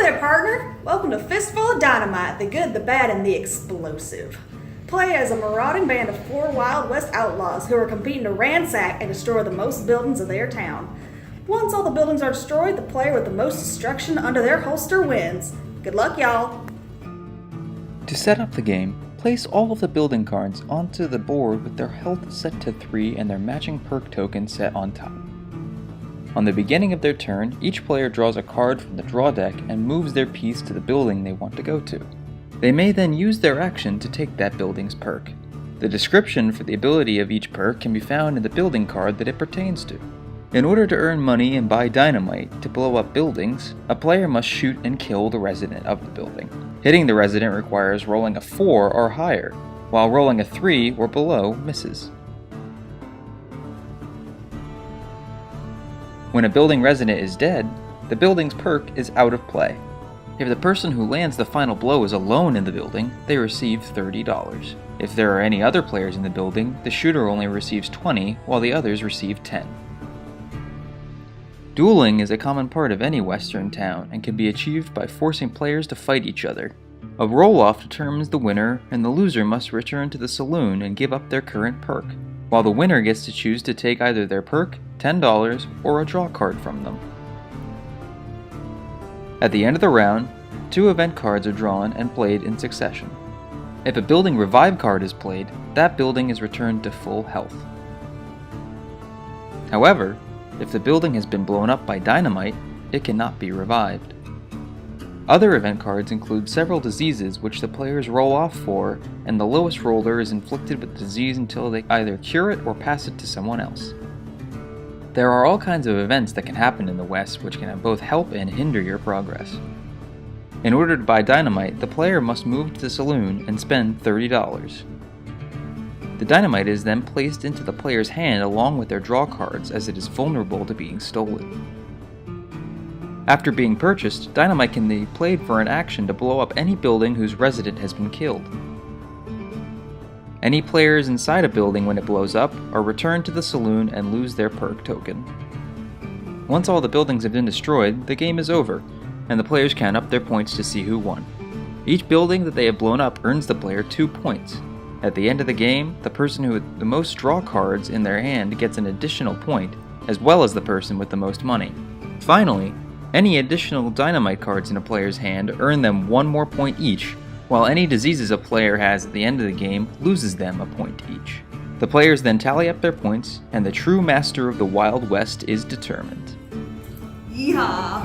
there, partner! Welcome to Fistful of Dynamite, the good, the bad, and the explosive. Play as a marauding band of 4 Wild West outlaws who are competing to ransack and destroy the most buildings of their town. Once all the buildings are destroyed, the player with the most destruction under their holster wins. Good luck, y'all! To set up the game, place all of the building cards onto the board with their health set to 3 and their matching perk token set on top. On the beginning of their turn, each player draws a card from the draw deck and moves their piece to the building they want to go to. They may then use their action to take that building's perk. The description for the ability of each perk can be found in the building card that it pertains to. In order to earn money and buy dynamite to blow up buildings, a player must shoot and kill the resident of the building. Hitting the resident requires rolling a 4 or higher, while rolling a 3 or below misses. When a building resident is dead, the building's perk is out of play. If the person who lands the final blow is alone in the building, they receive $30. If there are any other players in the building, the shooter only receives 20, while the others receive 10. Dueling is a common part of any Western town and can be achieved by forcing players to fight each other. A roll-off determines the winner, and the loser must return to the saloon and give up their current perk, while the winner gets to choose to take either their perk, $10, or a draw card from them. At the end of the round, 2 event cards are drawn and played in succession. If a building revive card is played, that building is returned to full health. However, if the building has been blown up by dynamite, it cannot be revived. Other event cards include several diseases which the players roll off for, and the lowest roller is inflicted with the disease until they either cure it or pass it to someone else. There are all kinds of events that can happen in the West which can both help and hinder your progress. In order to buy dynamite, the player must move to the saloon and spend $30. The dynamite is then placed into the player's hand along with their draw cards, as it is vulnerable to being stolen. After being purchased, dynamite can be played for an action to blow up any building whose resident has been killed. Any players inside a building when it blows up are returned to the saloon and lose their perk token. Once all the buildings have been destroyed, the game is over, and the players count up their points to see who won. Each building that they have blown up earns the player 2 points. At the end of the game, the person who had the most draw cards in their hand gets an additional point, as well as the person with the most money. Finally, any additional dynamite cards in a player's hand earn them 1 more point each, while any diseases a player has at the end of the game loses them a point each. The players then tally up their points, and the true master of the Wild West is determined. Yeehaw!